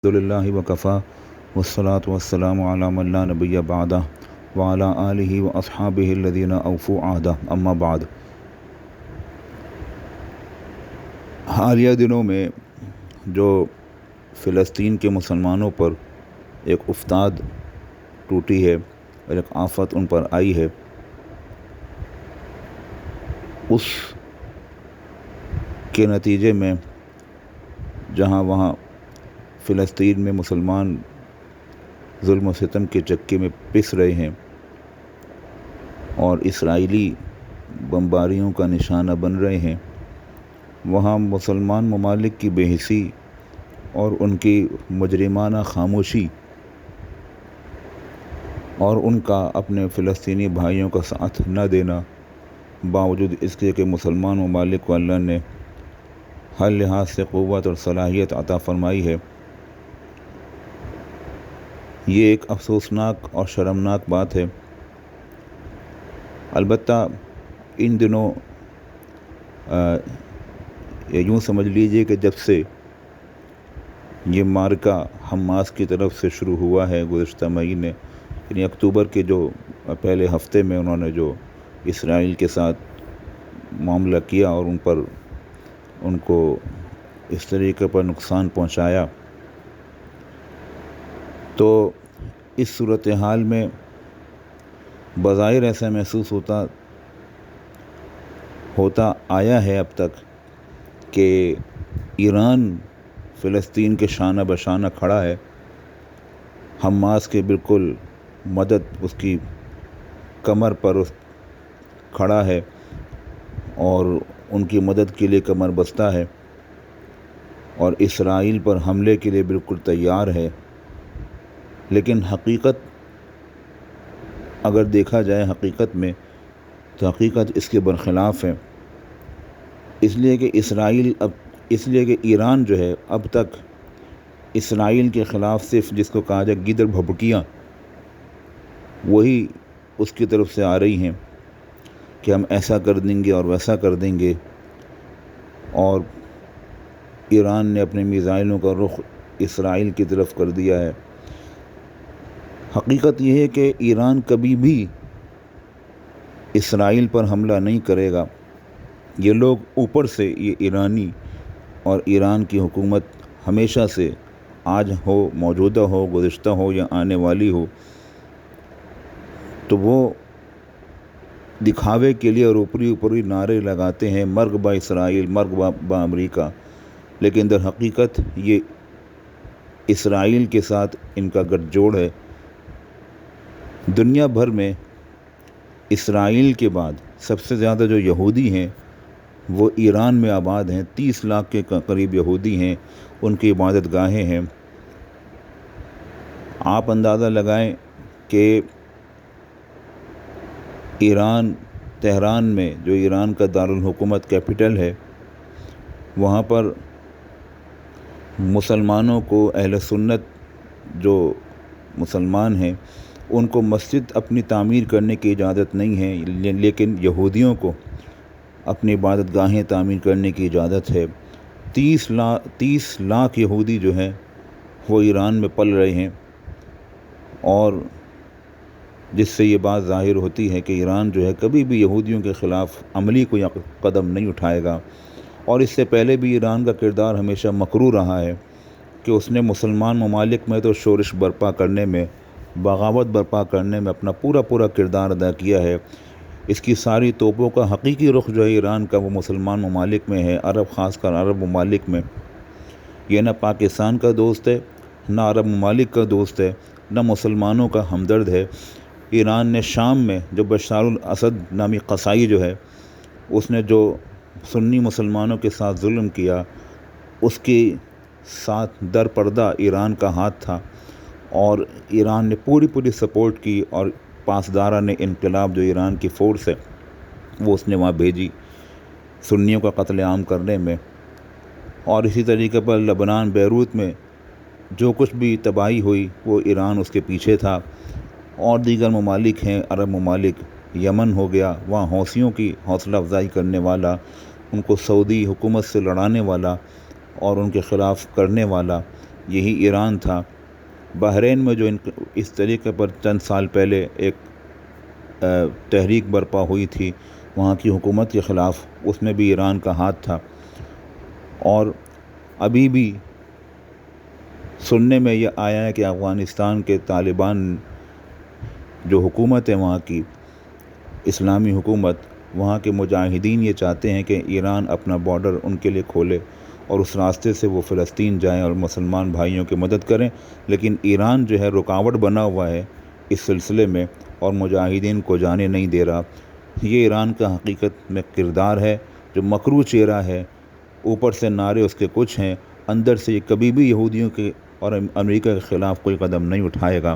للہ وکفا والصلاة والسلام علی من لا نبی بعدہ وعلی آلہ واصحابہ الذین اوفوا عہدہ اما بعد۔ حالیہ دنوں میں جو فلسطین کے مسلمانوں پر ایک افتاد ٹوٹی ہے اور ایک آفت ان پر آئی ہے، اس کے نتیجے میں جہاں وہاں فلسطین میں مسلمان ظلم و ستم کے چکے میں پس رہے ہیں اور اسرائیلی بمباریوں کا نشانہ بن رہے ہیں، وہاں مسلمان ممالک کی بے حسی اور ان کی مجرمانہ خاموشی اور ان کا اپنے فلسطینی بھائیوں کا ساتھ نہ دینا، باوجود اس کے کہ مسلمان ممالک کو اللہ نے ہر لحاظ سے قوت اور صلاحیت عطا فرمائی ہے، یہ ایک افسوسناک اور شرمناک بات ہے۔ البتہ ان دنوں یوں سمجھ لیجئے کہ جب سے یہ معرکہ حماس کی طرف سے شروع ہوا ہے گزشتہ مہینے، یعنی اکتوبر کے جو پہلے ہفتے میں انہوں نے جو اسرائیل کے ساتھ معاملہ کیا اور ان کو اس طریقے پر نقصان پہنچایا، تو اس صورتحال میں بظاہر ایسا محسوس ہوتا آیا ہے اب تک کہ ایران فلسطین کے شانہ بشانہ کھڑا ہے، حماس کے بالکل مدد اس کی کمر پر کھڑا ہے اور ان کی مدد کے لیے کمر بستہ ہے اور اسرائیل پر حملے کے لیے بالکل تیار ہے۔ لیکن حقیقت اگر دیکھا جائے حقیقت میں تو حقیقت اس کے برخلاف ہے، اس لیے کہ ایران جو ہے اب تک اسرائیل کے خلاف صرف جس کو کہا جائے گیدڑ بھبکیاں وہی اس کی طرف سے آ رہی ہیں کہ ہم ایسا کر دیں گے اور ویسا کر دیں گے، اور ایران نے اپنے میزائلوں کا رخ اسرائیل کی طرف کر دیا ہے۔ حقیقت یہ ہے کہ ایران کبھی بھی اسرائیل پر حملہ نہیں کرے گا۔ یہ لوگ اوپر سے، یہ ایرانی اور ایران کی حکومت ہمیشہ سے، آج ہو، موجودہ ہو، گزشتہ ہو یا آنے والی ہو، تو وہ دکھاوے کے لیے اور اوپری نعرے لگاتے ہیں مرگ با اسرائیل، مرگ با امریکہ، لیکن در حقیقت یہ اسرائیل کے ساتھ ان کا گٹھ جوڑ ہے۔ دنیا بھر میں اسرائیل کے بعد سب سے زیادہ جو یہودی ہیں وہ ایران میں آباد ہیں، 30 لاکھ کے قریب یہودی ہیں، ان کی عبادت گاہیں ہیں۔ آپ اندازہ لگائیں کہ تہران میں جو ایران کا دارالحکومت کیپٹل ہے، وہاں پر مسلمانوں کو، اہل سنت جو مسلمان ہیں، ان کو مسجد اپنی تعمیر کرنے کی اجازت نہیں ہے، لیکن یہودیوں کو اپنی عبادت گاہیں تعمیر کرنے کی اجازت ہے۔ 30 لاکھ یہودی جو ہیں وہ ایران میں پل رہے ہیں، اور جس سے یہ بات ظاہر ہوتی ہے کہ ایران جو ہے کبھی بھی یہودیوں کے خلاف عملی کوئی قدم نہیں اٹھائے گا۔ اور اس سے پہلے بھی ایران کا کردار ہمیشہ مکروہ رہا ہے کہ اس نے مسلمان ممالک میں تو شورش برپا کرنے میں، بغاوت برپا کرنے میں اپنا پورا کردار ادا کیا ہے۔ اس کی ساری توپوں کا حقیقی رخ جو ہے ایران کا وہ مسلمان ممالک میں ہے، خاص کر عرب ممالک میں۔ یہ نہ پاکستان کا دوست ہے، نہ عرب ممالک کا دوست ہے، نہ مسلمانوں کا ہمدرد ہے۔ ایران نے شام میں جو بشار الاسد نامی قصائی جو ہے، اس نے جو سنی مسلمانوں کے ساتھ ظلم کیا، اس کے ساتھ در پردہ ایران کا ہاتھ تھا، اور ایران نے پوری سپورٹ کی، اور پاسدارہ نے انقلاب جو ایران کی فورس ہے وہ اس نے وہاں بھیجی سنیوں کا قتل عام کرنے میں۔ اور اسی طریقے پر لبنان، بیروت میں جو کچھ بھی تباہی ہوئی وہ ایران اس کے پیچھے تھا، اور دیگر ممالک ہیں، عرب ممالک، یمن ہو گیا، وہاں حوثیوں کی حوصلہ افزائی کرنے والا، ان کو سعودی حکومت سے لڑانے والا اور ان کے خلاف کرنے والا یہی ایران تھا۔ بحرین میں جو اس طریقے پر چند سال پہلے ایک تحریک برپا ہوئی تھی وہاں کی حکومت کے خلاف، اس میں بھی ایران کا ہاتھ تھا۔ اور ابھی بھی سننے میں یہ آیا ہے کہ افغانستان کے طالبان جو حکومت ہے وہاں کی اسلامی حکومت، وہاں کے مجاہدین یہ چاہتے ہیں کہ ایران اپنا بارڈر ان کے لیے کھولے اور اس راستے سے وہ فلسطین جائیں اور مسلمان بھائیوں کی مدد کریں، لیکن ایران جو ہے رکاوٹ بنا ہوا ہے اس سلسلے میں اور مجاہدین کو جانے نہیں دے رہا۔ یہ ایران کا حقیقت میں کردار ہے جو مکروہ چہرہ ہے، اوپر سے نعرے اس کے کچھ ہیں، اندر سے یہ کبھی بھی یہودیوں کے اور امریکہ کے خلاف کوئی قدم نہیں اٹھائے گا۔